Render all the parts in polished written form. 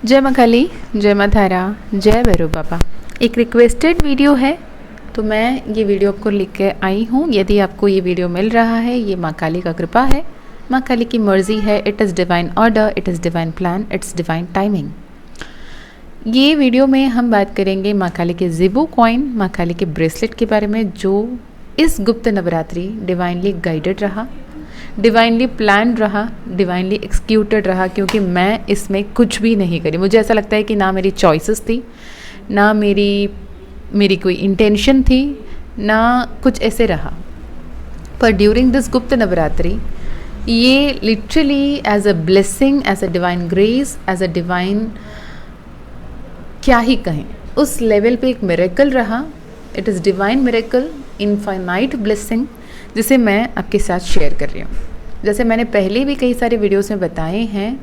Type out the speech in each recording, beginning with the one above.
जय माँ काली, जय माँ तारा, जय भैरव बाबा। एक रिक्वेस्टेड वीडियो है तो मैं ये वीडियो आपको लिख के आई हूँ। यदि आपको ये वीडियो मिल रहा है, ये माँ काली का कृपा है, माँ काली की मर्ज़ी है। It is divine order, it is divine plan, it's divine timing. ये वीडियो में हम बात करेंगे माँ काली के ज़िबू कॉइन, माँ काली के ब्रेसलेट के बारे में, जो इस गुप्त नवरात्रि डिवाइनली गाइडेड रहा, डिवाइनली प्लान रहा, डिवाइनली एक्सक्यूटेड रहा। क्योंकि मैं इसमें कुछ भी नहीं करी। मुझे ऐसा लगता है कि ना मेरी चॉइसेस थी, ना मेरी कोई इंटेंशन थी, ना कुछ ऐसे रहा। पर ड्यूरिंग दिस गुप्त नवरात्रि ये literally as a blessing, as a divine grace, as a divine, क्या ही कहें, उस लेवल पे एक मिरेकल रहा। It is divine miracle, infinite blessing, जिसे मैं आपके साथ शेयर कर रही हूँ। जैसे मैंने पहले भी कई सारे वीडियोस में बताए हैं,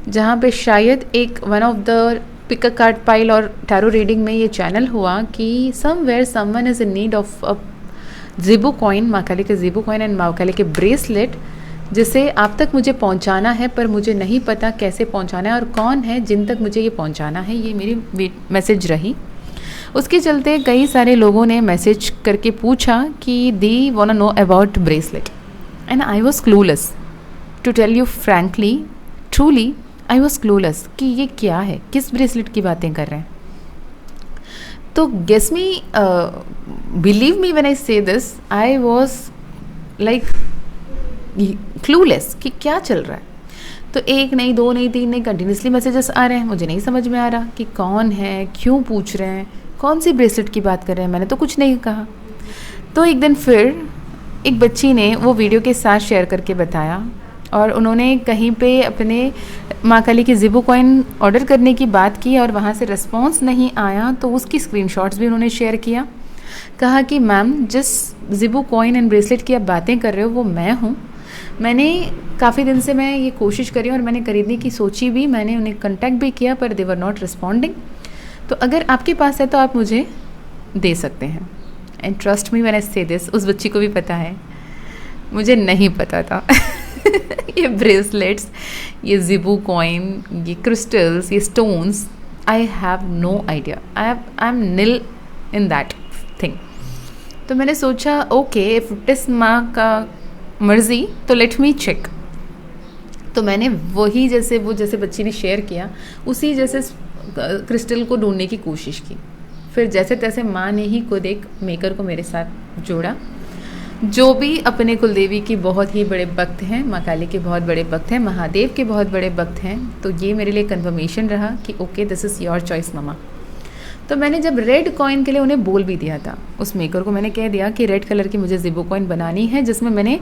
जहाँ पे शायद एक one of the pick a card pile और टैरो रीडिंग में ये चैनल हुआ कि somewhere someone is in need of a Zibu coin, माँ काली के ज़िबू कॉइन एंड माँ काली के ब्रेसलेट, जिसे आप तक मुझे पहुंचाना है, पर मुझे नहीं पता कैसे पहुंचाना है और कौन है जिन तक मुझे ये पहुंचाना है। ये मेरी मैसेज रही। उसके चलते कई सारे लोगों ने मैसेज करके पूछा कि the want know about bracelet, and I was clueless to tell you frankly, truly I was clueless कि ये क्या है, किस ब्रेसलेट की बातें कर रहे हैं। तो guess me, believe me when I say this, I was like clueless कि क्या चल रहा है। तो एक नहीं, दो नहीं, तीन नहीं, कंटिन्यूसली मैसेजेस आ रहे हैं। मुझे नहीं समझ में आ रहा कि कौन है, क्यों पूछ रहे हैं, कौन सी ब्रेसलेट की बात कर रहे हैं, मैंने तो कुछ नहीं कहा। तो एक दिन फिर एक बच्ची ने वो वीडियो के साथ शेयर करके बताया, और उन्होंने कहीं पे अपने माँ काली की ज़िबू कॉइन ऑर्डर करने की बात की और वहाँ से रिस्पॉन्स नहीं आया, तो उसकी स्क्रीनशॉट्स भी उन्होंने शेयर किया। कहा कि मैम, जिस ज़िबू कॉइन एंड ब्रेसलेट की आप बातें कर रहे हो वो मैं हूँ। मैंने काफ़ी दिन से मैं ये कोशिश करी और मैंने खरीदने की सोची भी, मैंने उन्हें कॉन्टैक्ट भी किया, पर दे वर नॉट रिस्पॉन्डिंग। तो अगर आपके पास है तो आप मुझे दे सकते हैं। And trust me when I say this, उस बच्ची को भी पता है, मुझे नहीं पता था ये ब्रेसलेट्स, ये ज़िबू कॉइन, ये क्रिस्टल्स, ये stones, I have no idea. I am nil in that thing. तो मैंने सोचा ओके, इफ इट इज़ माँ का मर्ज़ी तो लेट मी चेक। तो मैंने वही जैसे बच्ची ने शेयर किया, उसी जैसे क्रिस्टल को ढूंढने की कोशिश की। फिर जैसे तैसे माँ ने ही खुद एक मेकर को मेरे साथ जोड़ा, जो भी अपने कुलदेवी की बहुत ही बड़े भक्त हैं, माँ काली के बहुत बड़े भक्त हैं, महादेव के बहुत बड़े भक्त हैं। तो ये मेरे लिए कन्फर्मेशन रहा कि okay, this is your choice mama. तो मैंने जब रेड कॉइन के लिए उन्हें बोल भी दिया था, उस मेकर को मैंने कह दिया कि रेड कलर की मुझे ज़िबू कॉइन बनानी है, जिसमें मैंने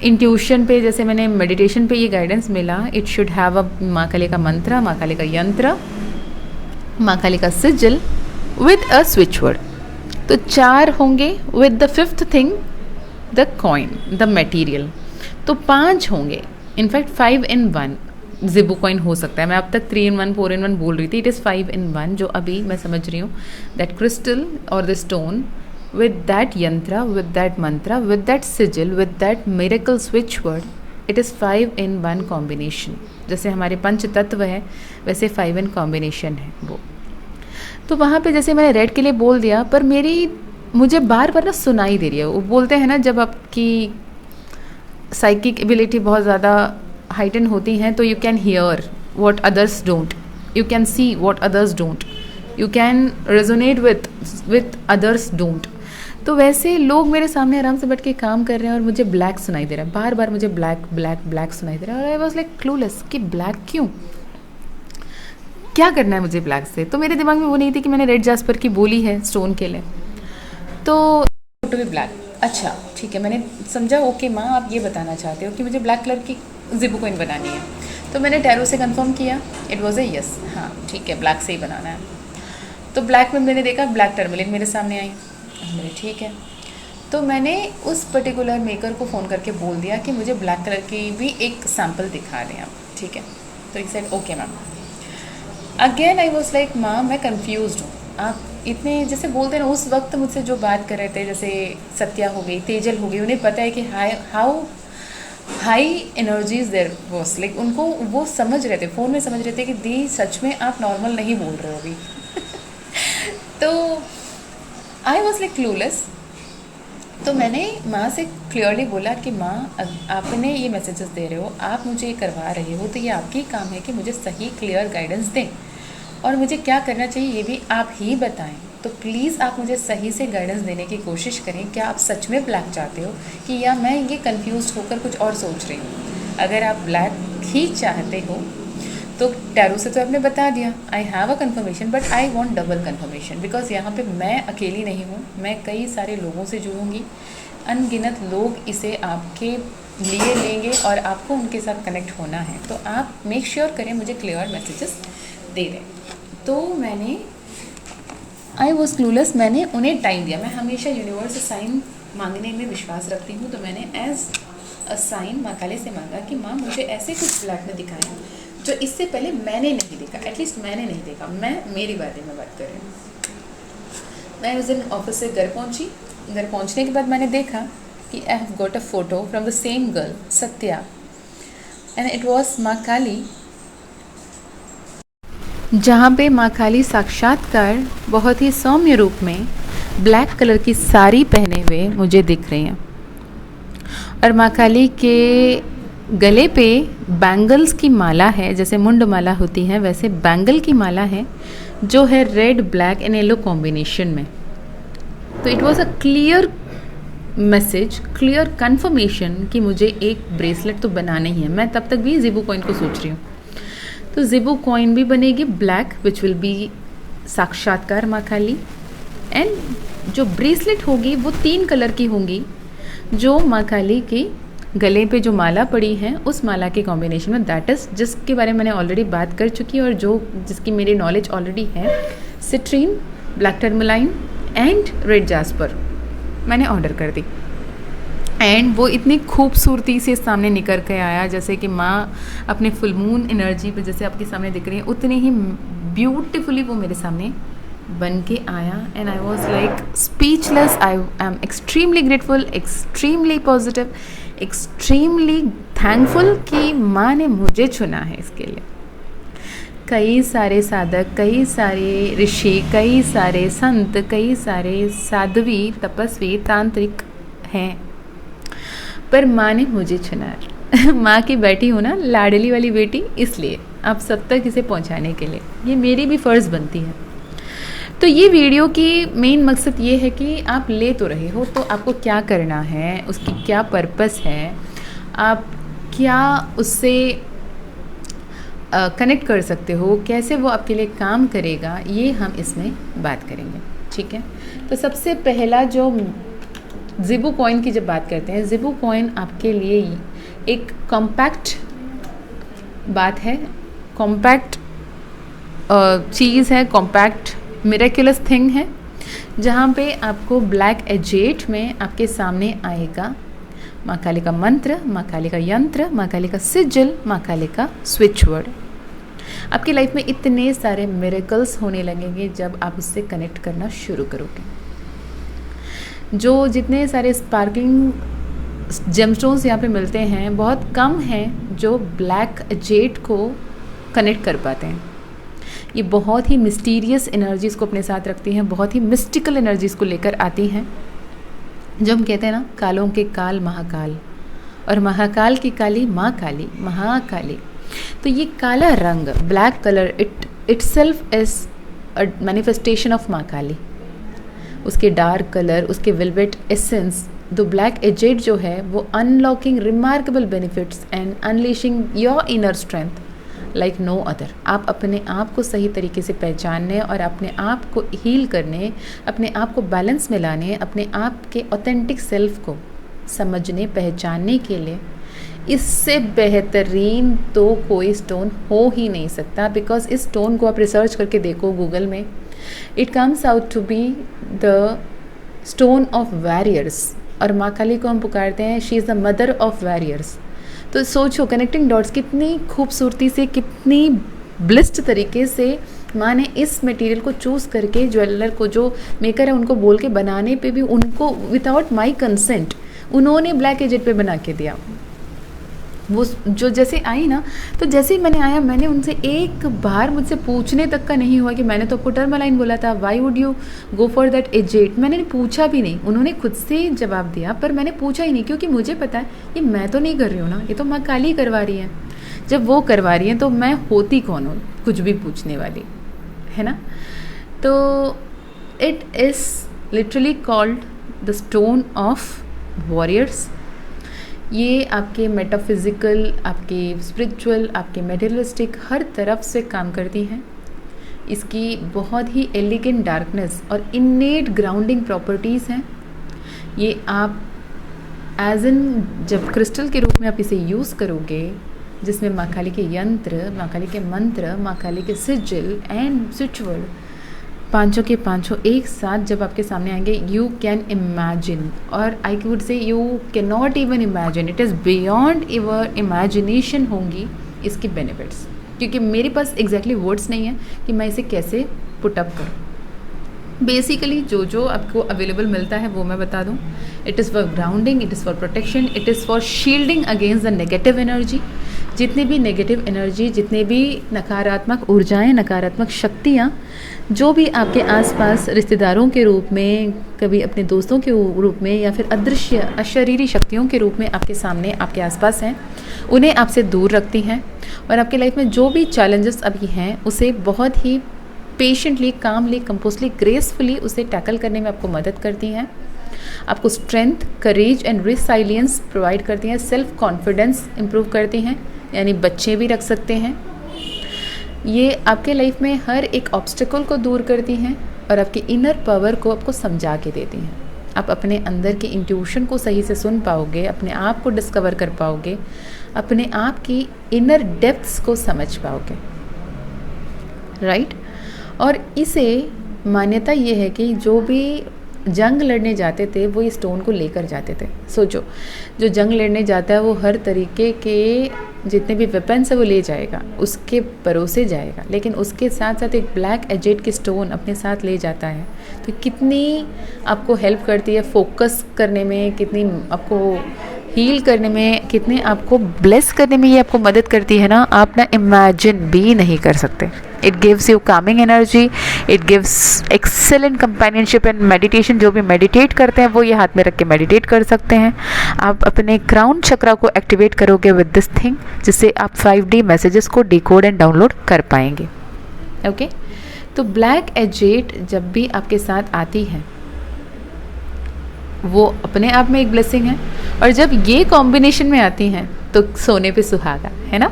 इंट्यूशन पे, जैसे मैंने मेडिटेशन पे ये गाइडेंस मिला, इट शुड हैव अ माँ काली का मंत्र, माँ काली का यंत्र, माँ काली का सिजिल विद अ स्विच वर्ड। तो 4 होंगे with the 5th thing the coin, the material. तो 5 होंगे, इनफैक्ट 5 in 1 ज़िबू कॉइन हो सकता है। मैं अब तक 3 in 1, 4 in 1 बोल रही थी, इट इज़ 5 in 1, जो अभी मैं समझ रही हूँ। दैट क्रिस्टल और the stone with that yantra, with that mantra, with that sigil, with that miracle switch word, it is 5 in 1 combination. जैसे हमारे पंच तत्व है, वैसे 5 in कॉम्बिनेशन है वो। तो वहाँ पे जैसे मैंने रेड के लिए बोल दिया, पर मुझे बार बार ना सुनाई दे रही है। वो बोलते हैं ना, जब आपकी साइकिक एबिलिटी बहुत ज़्यादा हाइटन होती हैं तो you can hear what others don't, you can see what others don't, you can resonate with others don't. तो वैसे लोग मेरे सामने आराम से बैठ के काम कर रहे हैं और मुझे ब्लैक सुनाई दे रहा है, बार बार मुझे ब्लैक ब्लैक ब्लैक सुनाई दे रहा है। और आई वॉज लाइक क्लूलेस कि ब्लैक क्यों, क्या करना है मुझे ब्लैक से। तो मेरे दिमाग में वो नहीं थी कि मैंने रेड जास्पर की बोली है स्टोन के लिए, तो फोटो भी ब्लैक। अच्छा ठीक है, मैंने समझा ओके माँ, आप ये बताना चाहते हो कि मुझे ब्लैक कलर की ज़िबू कॉइन बनानी है। तो मैंने टैरो से कंफर्म किया, इट वाज ए यस, हाँ ठीक है, ब्लैक से ही बनाना है। तो ब्लैक में मैंने देखा ब्लैक टर्मलिन मेरे सामने आई, मेरे ठीक है। तो मैंने उस पर्टिकुलर मेकर को फ़ोन करके बोल दिया कि मुझे ब्लैक कलर की भी एक सैम्पल दिखा दें आप, ठीक है। तो एक said okay ma'am. Again I was like माँ, मैं कन्फ्यूज़ हूँ, आप इतने जैसे बोलते ना, उस वक्त मुझसे जो बात कर रहे थे, जैसे सत्या हो गई, तेजल हो गई, उन्हें पता है कि high energies there was, like उनको वो समझ रहे थे, फ़ोन में समझ रहे थे कि दी सच में आप नॉर्मल नहीं बोल रहे हो अभी। तो आई वॉज लाइक क्लूलेस। तो मैंने माँ से क्लियरली बोला कि माँ, आपने ये मैसेजेस दे रहे हो, आप मुझे ये करवा रहे हो, तो ये आपकी काम है कि मुझे सही क्लियर गाइडेंस दें, और मुझे क्या करना चाहिए ये भी आप ही बताएं। तो प्लीज़ आप मुझे सही से गाइडेंस देने की कोशिश करें। क्या आप सच में ब्लैक चाहते हो, कि या मैं ये कंफ्यूज होकर कुछ और सोच रही हूँ? अगर आप ब्लैक ही चाहते हो तो टैरो से तो आपने बता दिया, I have a confirmation, but I want double confirmation, because यहाँ पे मैं अकेली नहीं हूँ, मैं कई सारे लोगों से जुड़ूंगी, अनगिनत लोग इसे आपके लिए लेंगे और आपको उनके साथ कनेक्ट होना है। तो आप मेक श्योर करें मुझे क्लियर मैसेजेस दे दें। तो मैंने, आई वॉज क्लूलेस, मैंने उन्हें टाइम दिया। मैं हमेशा यूनिवर्स से साइन मांगने में विश्वास रखती हूँ, तो मैंने एज अ साइन माँ काली से मांगा कि माँ मुझे ऐसे कुछ ब्लैक में दिखाएं जो इससे पहले मैंने नहीं देखा, एटलीस्ट मैंने नहीं देखा। मैं मेरी बारे में बात कर रही हूँ। मैं उस दिन ऑफिस से घर पहुँची। घर पहुँचने के बाद मैंने देखा कि I have got a photo from the same girl, Satya, and it was माँ काली, जहाँ पे माँ काली साक्षात्कार बहुत ही सौम्य रूप में ब्लैक कलर की साड़ी पहने हुए मुझे दिख रही हैं, और माँ काली के गले पे बैंगल्स की माला है, जैसे मुंड माला होती है वैसे बैंगल की माला है, जो है red, black and yellow combination में। तो it was a clear message, clear confirmation कि मुझे एक ब्रेसलेट तो बनाना ही है। मैं तब तक भी ज़िबू कॉइन को सोच रही हूँ। तो ज़िबू कॉइन भी बनेगी ब्लैक, विच विल बी साक्षात्कार माँ काली, एंड जो ब्रेसलेट होगी वो 3 कलर की होंगी, जो माँ काली की गले पे जो माला पड़ी है उस माला के कॉम्बिनेशन में, दैट इज़ जिसके बारे में मैंने ऑलरेडी बात कर चुकी और जो जिसकी मेरी नॉलेज ऑलरेडी है, citrine, black tourmaline and red jasper मैंने ऑर्डर कर दी। एंड वो इतनी खूबसूरती से सामने निकल के आया, जैसे कि माँ अपने फुल मून एनर्जी पे जैसे आपके सामने दिख रही है, उतनी ही ब्यूटिफुली वो मेरे सामने बन के आया। And I was like speechless. I am extremely grateful, extremely positive, extremely thankful कि माँ ने मुझे चुना है इसके लिए। कई सारे साधक, कई सारे ऋषि, कई सारे संत, कई सारे साध्वी, तपस्वी, तांत्रिक हैं, पर माँ ने मुझे चुना है। माँ की बेटी हूँ ना, लाडली वाली बेटी, इसलिए आप सब तक इसे पहुँचाने के लिए ये मेरी भी फ़र्ज़ बनती है। तो ये वीडियो की मेन मकसद ये है कि आप ले तो रहे हो, तो आपको क्या करना है, उसकी क्या पर्पस है, आप क्या उससे कनेक्ट कर सकते हो, कैसे वो आपके लिए काम करेगा, ये हम इसमें बात करेंगे। ठीक है, तो सबसे पहला जो ज़िबू कॉइन की जब बात करते हैं, ज़िबू कॉइन आपके लिए एक कॉम्पैक्ट बात है, कॉम्पैक्ट चीज़ है, कॉम्पैक्ट मिरेक्युलस थिंग है, जहाँ पे आपको ब्लैक एजेट में आपके सामने आएगा माँ काली का मंत्र, माँ काली का यंत्र, माँ काली का सिजिल, माँ काली का स्विच वर्ड। आपकी लाइफ में इतने सारे मिरेकल्स होने लगेंगे जब आप उससे कनेक्ट करना शुरू करोगे। जो जितने सारे स्पार्कलिंग जेमस्टोन्स यहाँ पे मिलते हैं, बहुत कम हैं जो ब्लैक एजेट को कनेक्ट कर पाते हैं। ये बहुत ही मिस्टीरियस एनर्जीज़ को अपने साथ रखती हैं, बहुत ही मिस्टिकल एनर्जीज़ को लेकर आती हैं। जो हम कहते हैं ना, कालों के काल महाकाल, और महाकाल की काली माँ काली, महाकाली। तो ये काला रंग, black colour, itself is a manifestation of माँ काली। उसके डार्क कलर, उसके velvet essence, the black agate जो है वो unlocking remarkable benefits and unleashing your inner strength like no other. आप अपने आप को सही तरीके से पहचानने और अपने आप को हील करने, अपने आप को बैलेंस में लाने, अपने आप के ऑथेंटिक सेल्फ को समझने, पहचानने के लिए इससे बेहतरीन तो कोई स्टोन हो ही नहीं सकता। बिकॉज इस स्टोन को आप रिसर्च करके देखो गूगल में, it comes out to be the stone of warriors. और माँ काली को हम पुकारते हैं, she is the mother of warriors. तो सोचो, कनेक्टिंग डॉट्स कितनी खूबसूरती से, कितनी ब्लिस्ड तरीके से माँ ने इस मटेरियल को चूज़ करके, ज्वेलर को, जो मेकर है उनको बोल के बनाने पे भी उनको विदाउट माय कंसेंट उन्होंने ब्लैक एजेट पे बना के दिया। वो जो जैसे आई ना, तो जैसे ही मैंने आया, मैंने उनसे एक बार मुझसे पूछने तक का नहीं हुआ कि मैंने तो आपको टर्मालाइन बोला था, why would you go for that agate. मैंने पूछा भी नहीं, उन्होंने खुद से जवाब दिया, पर मैंने पूछा ही नहीं, क्योंकि मुझे पता है ये मैं तो नहीं कर रही हूँ ना, ये तो माँ काली करवा रही है। जब वो करवा रही हैं तो मैं होती कौन हूँ कुछ भी पूछने वाली, है ना। तो it is literally called the stone of warriors. ये आपके मेटाफिज़िकल, आपके स्पिरिचुअल, आपके मेटेरियलिस्टिक हर तरफ से काम करती हैं। इसकी बहुत ही एलिगेंट डार्कनेस और इन्नेट ग्राउंडिंग प्रॉपर्टीज़ हैं। ये आप एज इन जब क्रिस्टल के रूप में आप इसे यूज़ करोगे, जिसमें माँ काली के यंत्र, माँ काली के मंत्र, माँ काली के सिजिल एंड सिचुअल, पांचों के पांचों एक साथ जब आपके सामने आएंगे, यू कैन इमेजिन, और I would say you can not even imagine, it is beyond your imagination होंगी इसकी बेनिफिट्स। क्योंकि मेरे पास एग्जैक्टली वर्ड्स नहीं है कि मैं इसे कैसे पुट अप करूँ। बेसिकली जो आपको अवेलेबल मिलता है वो मैं बता दूँ। It is for grounding, it is for protection, it is for shielding against the negative energy. जितनी भी नेगेटिव एनर्जी, जितने भी नकारात्मक ऊर्जाएं, नकारात्मक शक्तियाँ जो भी आपके आसपास रिश्तेदारों के रूप में, कभी अपने दोस्तों के रूप में, या फिर अदृश्य अशरीरी शक्तियों के रूप में आपके सामने, आपके आसपास हैं, उन्हें आपसे दूर रखती हैं। और आपके लाइफ में जो भी चैलेंजेस अभी हैं उसे बहुत ही पेशेंटली, कामली, कंपोजली, ग्रेसफुली उसे टैकल करने में आपको मदद करती हैं। आपको स्ट्रेंथ, करेज एंड रिसाइलियंस प्रोवाइड करती हैं। सेल्फ कॉन्फिडेंस इम्प्रूव करती हैं, यानी बच्चे भी रख सकते हैं। ये आपके लाइफ में हर एक ऑब्स्टिकल को दूर करती हैं और आपकी इनर पावर को आपको समझा के देती हैं। आप अपने अंदर की इंट्यूशन को सही से सुन पाओगे, अपने आप को डिस्कवर कर पाओगे, अपने आप की इनर डेप्थ्स को समझ पाओगे, राइट। और इसे मान्यता ये है कि जो भी जंग लड़ने जाते थे वो इस स्टोन को लेकर जाते थे। सोचो, जो जंग लड़ने जाता है वो हर तरीके के जितने भी वेपन्स है वो ले जाएगा, उसके परोसे जाएगा, लेकिन उसके साथ साथ एक ब्लैक एजेट की स्टोन अपने साथ ले जाता है। तो कितनी आपको हेल्प करती है फोकस करने में, कितनी आपको हील करने में, कितने आपको ब्लेस करने में ये आपको मदद करती है ना, आप ना इमेजिन भी नहीं कर सकते। It gives you Kameng energy, it gives excellent companionship and meditation. जो भी मेडिटेट करते हैं वो ये हाथ में रख के मेडिटेट कर सकते हैं। आप अपने क्राउन चक्रा को एक्टिवेट करोगे विद दिस थिंग, जिससे आप 5D मैसेजेस को डिकोड एंड डाउनलोड कर पाएंगे। ओके, तो ब्लैक एजेट जब भी आपके साथ आती है वो अपने आप में एक ब्लेसिंग है, और जब ये कॉम्बिनेशन में आती हैं तो सोने पे सुहागा, है ना।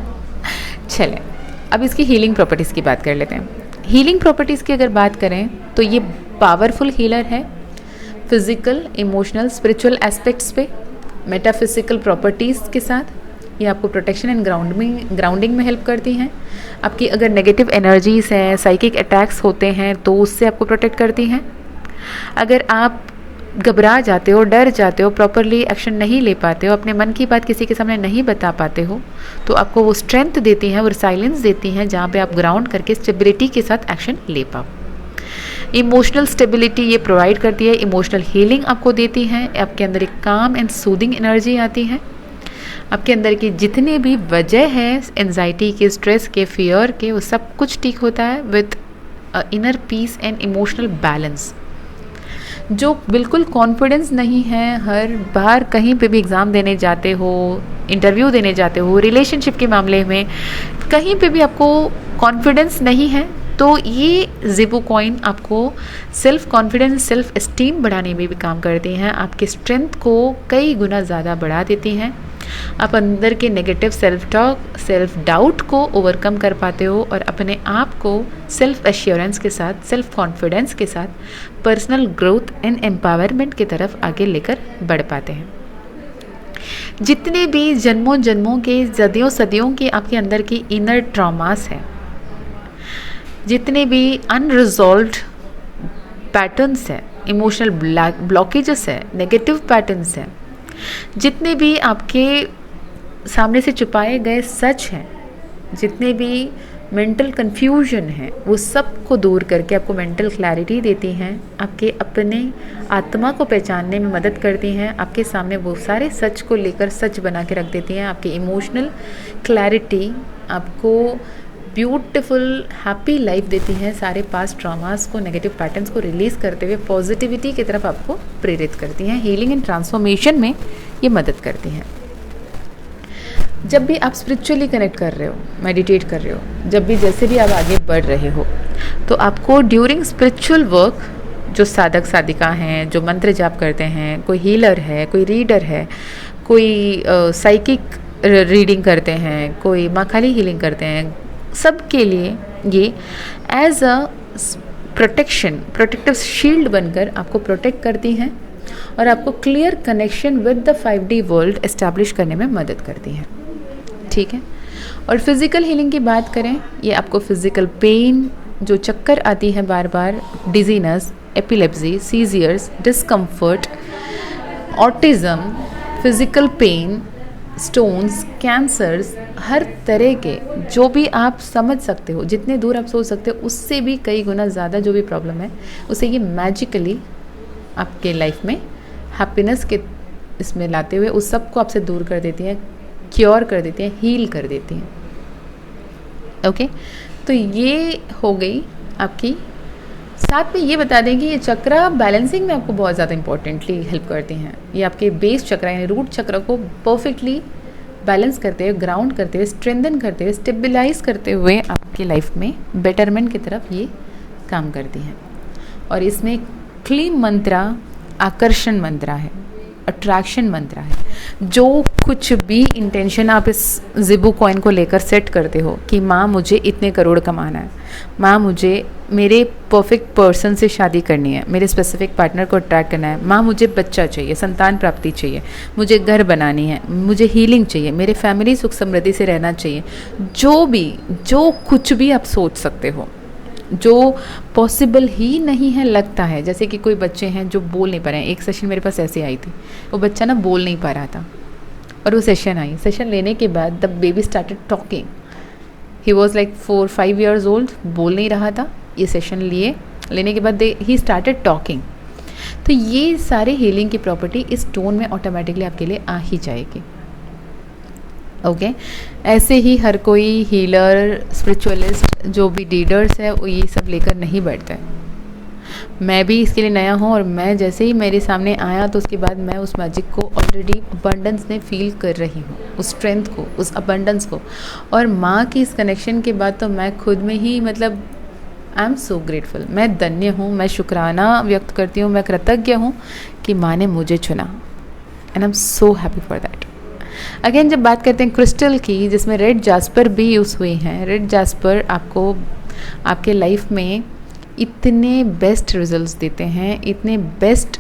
चलें, अब इसकी हीलिंग प्रॉपर्टीज़ की बात कर लेते हैं। हीलिंग प्रॉपर्टीज़ की अगर बात करें तो ये पावरफुल हीलर है, फिज़िकल, इमोशनल, स्पिरिचुअल एस्पेक्ट्स पे, मेटाफिज़िकल प्रॉपर्टीज़ के साथ ये आपको प्रोटेक्शन एंड ग्राउंडिंग में हेल्प करती हैं। आपकी अगर नेगेटिव एनर्जीज़ हैं, साइकिक अटैक्स होते हैं तो उससे आपको प्रोटेक्ट करती हैं। अगर आप घबरा जाते हो, डर जाते हो, प्रॉपरली एक्शन नहीं ले पाते हो, अपने मन की बात किसी के सामने नहीं बता पाते हो, तो आपको वो स्ट्रेंथ देती हैं, वो रिसाइलेंस देती हैं, जहाँ पे आप ग्राउंड करके स्टेबिलिटी के साथ एक्शन ले पाओ। इमोशनल स्टेबिलिटी ये प्रोवाइड करती है, इमोशनल हीलिंग आपको देती हैं, आपके अंदर एक काम एंड सूदिंग एनर्जी आती है। आपके अंदर की जितने भी वजह है एंजाइटी के, स्ट्रेस के, फियर के, वो सब कुछ ठीक होता है with inner peace and emotional balance. जो बिल्कुल कॉन्फिडेंस नहीं है, हर बार कहीं पे भी एग्ज़ाम देने जाते हो, इंटरव्यू देने जाते हो, रिलेशनशिप के मामले में कहीं पे भी आपको कॉन्फिडेंस नहीं है, तो ये ज़िबू कॉइन आपको सेल्फ कॉन्फिडेंस, सेल्फ एस्टीम बढ़ाने में भी काम करती हैं। आपके स्ट्रेंथ को कई गुना ज़्यादा बढ़ा देती हैं। आप अंदर के negative self talk, self doubt को ओवरकम कर पाते हो और अपने आप को सेल्फ एश्योरेंस के साथ, सेल्फ कॉन्फिडेंस के साथ पर्सनल ग्रोथ एंड एम्पावरमेंट की तरफ आगे लेकर बढ़ पाते हैं। जितने भी जन्मों जन्मों के, सदियों सदियों के आपके अंदर की इनर ट्रॉमास हैं, जितने भी अनरिजॉल्व्ड पैटर्न्स हैं, इमोशनल ब्लॉकेजेस हैं, नेगेटिव पैटर्न्स हैं, जितने भी आपके सामने से छुपाए गए सच हैं, जितने भी मेंटल कन्फ्यूजन है वो सब को दूर करके आपको मेंटल क्लैरिटी देती हैं, आपके अपने आत्मा को पहचानने में मदद करती हैं, आपके सामने वो सारे सच को लेकर सच बना के रख देती हैं, आपकी इमोशनल क्लैरिटी आपको ब्यूटीफुल हैप्पी लाइफ देती हैं, सारे पास्ट ट्रॉमास को, नेगेटिव पैटर्न्स को रिलीज़ करते हुए पॉजिटिविटी की तरफ आपको प्रेरित करती हैं, हीलिंग एंड ट्रांसफॉर्मेशन में ये मदद करती हैं। जब भी आप स्पिरिचुअली कनेक्ट कर रहे हो, मेडिटेट कर रहे हो, जब भी जैसे भी आप आगे बढ़ रहे हो, तो आपको ड्यूरिंग स्पिरिचुअल वर्क जो साधक साधिका हैं, जो मंत्र जाप करते हैं, कोई हीलर है, कोई रीडर है, कोई साइकिक रीडिंग करते हैं, कोई माँ खाली हीलिंग करते हैं, सब के लिए ये एज अ प्रोटेक्टिव शील्ड बनकर आपको प्रोटेक्ट करती हैं और आपको clear connection with the 5D world establish करने में मदद करती हैं। ठीक है। और फिज़िकल हीलिंग की बात करें, ये आपको फिज़िकल पेन, जो चक्कर आती है बार बार, dizziness, epilepsy, seizures, discomfort, autism, physical pain, stones, cancers, हर तरह के जो भी आप समझ सकते हो, जितने दूर आप सोच सकते हो उससे भी कई गुना ज़्यादा जो भी प्रॉब्लम है, उसे ये मैजिकली आपके लाइफ में हैप्पीनेस के इसमें लाते हुए उस सब को आपसे दूर कर देती हैं, क्योर कर देती हैं, हील कर देती हैं। ओके, तो ये हो गई आपकी। साथ में ये बता दें कि ये चक्रा बैलेंसिंग में आपको बहुत ज़्यादा इंपॉर्टेंटली हेल्प करती हैं। ये आपके बेस चक्रा यानी रूट चक्र को परफेक्टली बैलेंस करते हुए, ग्राउंड करते हुए, स्ट्रेंथन करते हुए, स्टेबलाइज करते हुए आपकी लाइफ में बेटरमेंट की तरफ ये काम करती हैं। और इसमें क्लीम मंत्रा आकर्षण मंत्रा है, अट्रैक्शन मंत्रा है। जो कुछ भी इंटेंशन आप इस ज़िबू कॉइन को लेकर सेट करते हो कि माँ मुझे इतने करोड़ कमाना है, माँ मुझे मेरे परफेक्ट पर्सन से शादी करनी है, मेरे स्पेसिफिक पार्टनर को अट्रैक्ट करना है, माँ मुझे बच्चा चाहिए, संतान प्राप्ति चाहिए, मुझे घर बनानी है, मुझे हीलिंग चाहिए, मेरे फैमिली सुख समृद्धि से रहना चाहिए, जो कुछ भी आप सोच सकते हो, जो पॉसिबल ही नहीं है लगता है। जैसे कि कोई बच्चे हैं जो बोल नहीं पा रहे हैं। एक सेशन मेरे पास ऐसे आई थी, वो बच्चा ना बोल नहीं पा रहा था और वो सेशन लेने के बाद the baby started talking. He was like 4-5 years old, बोल नहीं रहा था। ये सेशन लेने के बाद ही स्टार्टेड टॉकिंग। तो ये सारे हीलिंग की प्रॉपर्टी इस टोन में ऑटोमेटिकली आपके लिए आ ही जाएगी। ओके, ऐसे ही हर कोई हीलर, स्पिरिचुअलिस्ट, जो भी रीडर्स है, वो ये सब लेकर नहीं बैठता है। मैं भी इसके लिए नया हूँ और मैं जैसे ही मेरे सामने आया तो उसके बाद मैं उस मैजिक को ऑलरेडी अबंडेंस में फील कर रही हूँ, उस स्ट्रेंथ को, उस अबंडेंस को। और माँ की इस कनेक्शन के बाद तो मैं खुद में ही मतलब आई एम सो ग्रेटफुल। मैं धन्य हूँ, मैं शुक्राना व्यक्त करती हूँ, मैं कृतज्ञ हूँ कि माँ ने मुझे चुना and I am so happy for that. Again जब बात करते हैं क्रिस्टल की, जिसमें रेड जास्पर भी यूज़ हुई हैं, रेड जास्पर आपको आपके लाइफ में इतने बेस्ट रिजल्ट्स देते हैं, इतने बेस्ट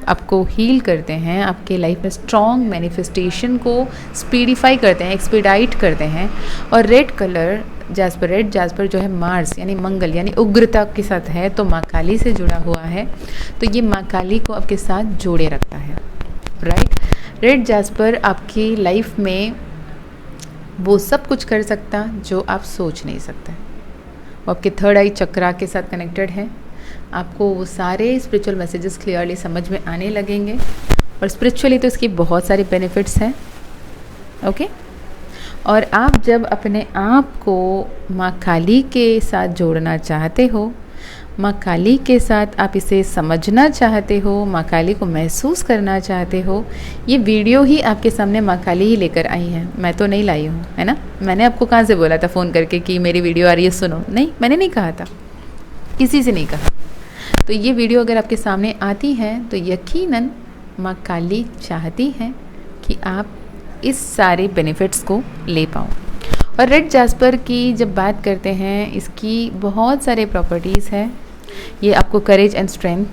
आपको हील करते हैं, आपके लाइफ में स्ट्रॉन्ग मैनिफेस्टेशन को स्पीडिफाई करते हैं, एक्सपीडाइट करते हैं। और red colour jasper, red jasper जो है मार्स यानी मंगल यानी उग्रता के साथ है, तो माँ काली से जुड़ा हुआ है, तो ये माँ काली को आपके साथ जोड़े रखता है, राइट। रेड जास्पर आपकी लाइफ में वो सब कुछ कर सकता जो आप सोच नहीं सकते। वो आपके थर्ड आई चक्रा के साथ कनेक्टेड है। आपको वो सारे स्पिरिचुअल मैसेजेस क्लियरली समझ में आने लगेंगे और स्पिरिचुअली तो इसकी बहुत सारे बेनिफिट्स हैं। ओके, और आप जब अपने आप को माँ काली के साथ जोड़ना चाहते हो, माँ काली के साथ आप इसे समझना चाहते हो, माँ काली को महसूस करना चाहते हो, ये वीडियो ही आपके सामने माँ काली ही लेकर आई है, मैं तो नहीं लाई हूँ, है ना। मैंने आपको कहाँ से बोला था फ़ोन करके कि मेरी वीडियो आ रही है सुनो, नहीं, मैंने नहीं कहा था, किसी से नहीं कहा। तो ये वीडियो अगर आपके सामने आती है तो यकीनन माँ काली चाहती हैं कि आप इस सारे बेनिफिट्स को ले पाओ। और रेड जास्पर की जब बात करते हैं, इसकी बहुत सारे प्रॉपर्टीज़ हैं। ये आपको करेज एंड स्ट्रेंथ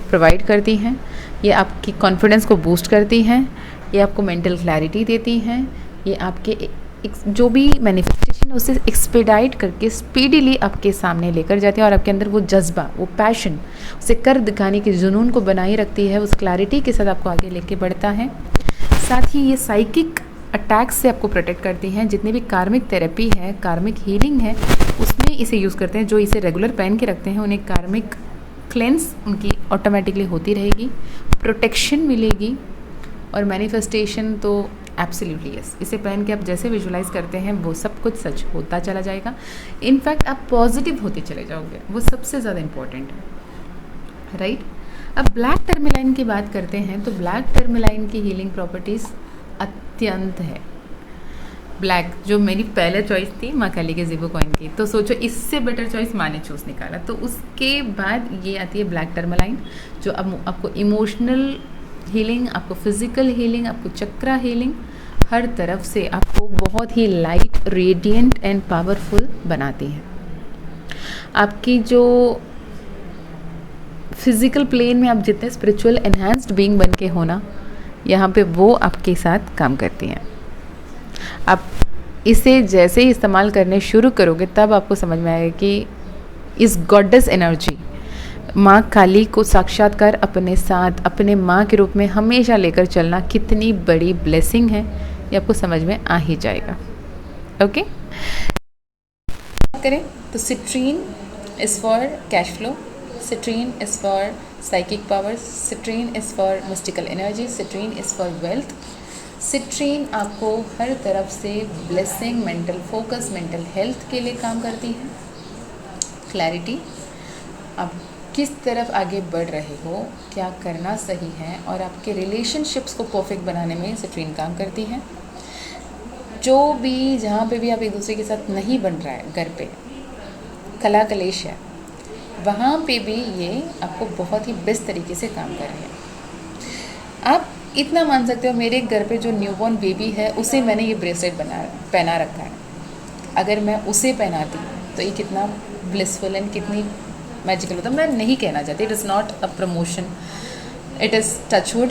प्रोवाइड करती हैं, ये आपकी कॉन्फिडेंस को बूस्ट करती हैं, ये आपको मेंटल क्लैरिटी देती हैं, ये आपके जो भी मैनिफेस्टेशन है उसे एक्सपीडाइट करके स्पीडीली आपके सामने लेकर जाती है और आपके अंदर वो जज्बा, वो पैशन, उसे कर दिखाने के जुनून को बनाए रखती है, उस क्लैरिटी के साथ आपको आगे लेके बढ़ता है। साथ ही ये साइकिक अटैक्स से आपको प्रोटेक्ट करती हैं। जितने भी कार्मिक थेरेपी है, कार्मिक हीलिंग है, उसमें इसे यूज़ करते हैं। जो इसे रेगुलर पहन के रखते हैं उन्हें कार्मिक क्लेंस उनकी ऑटोमेटिकली होती रहेगी, प्रोटेक्शन मिलेगी और मैनिफेस्टेशन तो एब्सोल्युटली यस। इसे पहन के आप जैसे विजुलाइज करते हैं वो सब कुछ सच होता चला जाएगा। इनफैक्ट आप पॉजिटिव होते चले जाओगे, वो सबसे ज़्यादा इम्पॉर्टेंट है, राइट। अब ब्लैक टर्मिलाइन की बात करते हैं तो ब्लैक टर्मिलाइन की हीलिंग प्रॉपर्टीज़ अत्यंत है। ब्लैक जो मेरी पहले चॉइस थी माँ काली के ज़िबो कॉइन की, तो सोचो इससे बेटर चॉइस माँ ने चूज़ निकाला। तो उसके बाद ये आती है ब्लैक टर्मलाइन, जो अब आपको इमोशनल हीलिंग, आपको फिज़िकल हीलिंग, आपको चक्रा हीलिंग, हर तरफ से आपको बहुत ही लाइट, रेडिएंट एंड पावरफुल बनाती है। आपकी जो फिज़िकल प्लेन में आप जितने स्पिरिचुअल एनहांस्ड बीइंग बन के हो ना, यहाँ पे वो आपके साथ काम करती हैं। आप इसे जैसे ही इस्तेमाल करने शुरू करोगे तब आपको समझ में आएगा कि इस गॉडेस एनर्जी माँ काली को साक्षात्कार अपने साथ, अपने माँ के रूप में हमेशा लेकर चलना कितनी बड़ी ब्लेसिंग है, ये आपको समझ में आ ही जाएगा। ओके, बात करें तो citrine is for cash flow, citrine is for psychic powers, citrine is for mystical energy, citrine is for wealth. Citrine आपको हर तरफ से blessing, mental focus, mental health के लिए काम करती है। क्लैरिटी, आप किस तरफ आगे बढ़ रहे हो, क्या करना सही है, और आपके रिलेशनशिप्स को परफेक्ट बनाने में सिट्रीन काम करती है। जो भी जहाँ पे भी आप एक दूसरे के साथ नहीं बन रहा है, घर पे कला कलेश है, वहाँ पे भी ये आपको बहुत ही बेस्ट तरीके से काम कर रही है। आप इतना मान सकते हो, मेरे घर पे जो न्यूबॉर्न बेबी है उसे मैंने ये ब्रेसलेट पहना रखा है। अगर मैं उसे पहनाती तो ये कितना ब्लिसफुल एंड कितनी मैजिकल होता। मैं नहीं कहना चाहती, it is not a promotion, it is touchwood.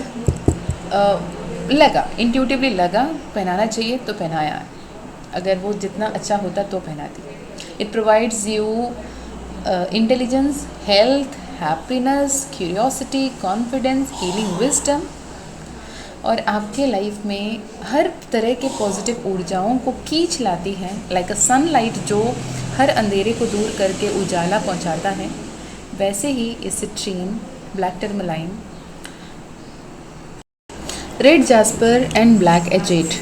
लगा, इंट्यूटिवली लगा पहनाना चाहिए तो पहनाया। अगर वो जितना अच्छा होता तो पहनाती। It provides you intelligence, health, happiness, curiosity, confidence, healing wisdom, और आपके लाइफ में हर तरह के पॉजिटिव ऊर्जाओं को खींच लाती है। लाइक अ सनलाइट जो हर अंधेरे को दूर करके उजाला पहुंचाता है, वैसे ही इस citrine, black tourmaline, red jasper and black agate,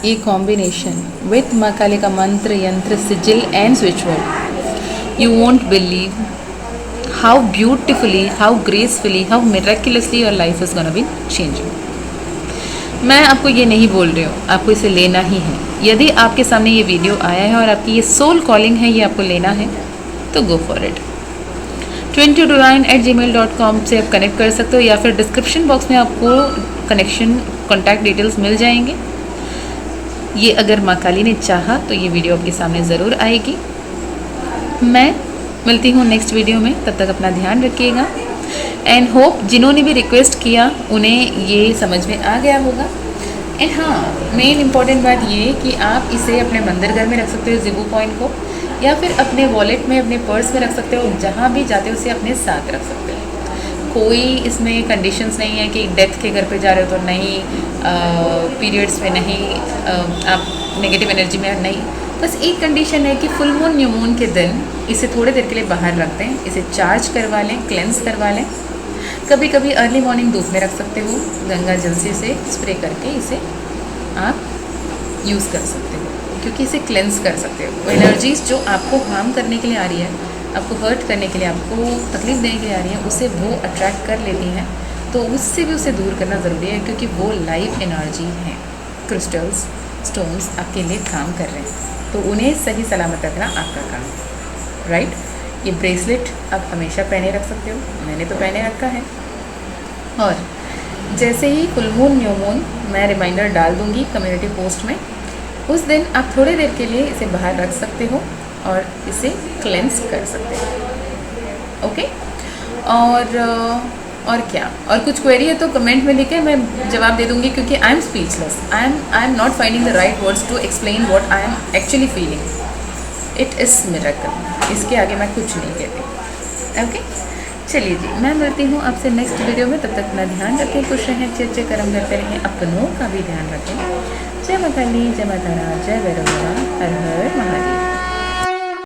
ये कॉम्बिनेशन विथ माँ काली का mantra, yantra, sigil and spiritual, you won't believe how beautifully, how gracefully, how miraculously your life is gonna be changing. मैं आपको ये नहीं बोल रही हूँ, आपको इसे लेना ही है। यदि आपके सामने ये वीडियो आया है और आपकी ये सोल कॉलिंग है, ये आपको लेना है, तो गो फॉर इट। twin2divine@gmail.com से आप कनेक्ट कर सकते हो, या फिर डिस्क्रिप्शन बॉक्स में आपको कनेक्शन कॉन्टैक्ट डिटेल्स मिल जाएंगे। ये अगर माँ काली ने चाहा तो ये वीडियो आपके सामने ज़रूर आएगी। मैं मिलती हूँ नेक्स्ट वीडियो में, तब तक अपना ध्यान रखिएगा। एंड होप जिन्होंने भी रिक्वेस्ट किया उन्हें ये समझ में आ गया होगा। एंड हाँ, मेन इम्पॉर्टेंट बात ये कि आप इसे अपने मंदिर घर में रख सकते हो ज़िबो कॉइन को, या फिर अपने वॉलेट में, अपने पर्स में रख सकते हो। जहाँ भी जाते हो उसे अपने साथ रख सकते हो। कोई इसमें कंडीशंस नहीं है कि डेथ के घर पे जा रहे हो तो नहीं, पीरियड्स में नहीं, आप नेगेटिव एनर्जी में नहीं। बस एक कंडीशन है कि फुल मून, न्यू मून के दिन इसे थोड़े देर के लिए बाहर रख दें, इसे चार्ज करवा लें, क्लेंस करवा लें। कभी कभी अर्ली मॉर्निंग धूप में रख सकते हो, गंगा जल से इसे स्प्रे करके इसे आप यूज़ कर सकते हो, क्योंकि इसे क्लेंस कर सकते हो। वो एनर्जीज जो आपको हार्म करने के लिए आ रही है, आपको हर्ट करने के लिए, आपको तकलीफ देने के लिए आ रही है, उसे वो अट्रैक्ट कर लेती हैं। तो उससे भी उसे दूर करना ज़रूरी है, क्योंकि वो लाइव एनर्जी है। क्रिस्टल्स, स्टोन्स आपके लिए काम कर रहे हैं, तो उन्हें सही सलामत रखना आपका काम है, राइट। ये ब्रेसलेट आप हमेशा पहने रख सकते हो, मैंने तो पहने रखा है। और जैसे ही फुल मून, न्यू मून, मैं रिमाइंडर डाल दूँगी कम्युनिटी पोस्ट में, उस दिन आप थोड़ी देर के लिए इसे बाहर रख सकते हो और इसे क्लेंस कर सकते हो। ओके, और क्या, और कुछ क्वेरी है तो कमेंट में लिखें, मैं जवाब दे दूँगी, क्योंकि I am speechless. I am not finding the right words to explain what I am actually feeling. It is miracle, इसके आगे मैं कुछ नहीं कहती। ओके, चलिए जी, मैं मिलती हूँ आपसे नेक्स्ट वीडियो में। तब तक अपना ध्यान रखें, खुश रहें, अच्छे अच्छे कर्म करते रहें, अपनों का भी ध्यान रखें। जय मां काली, जय मां तारा, जय भैरव बाबा, हर हर महादेव।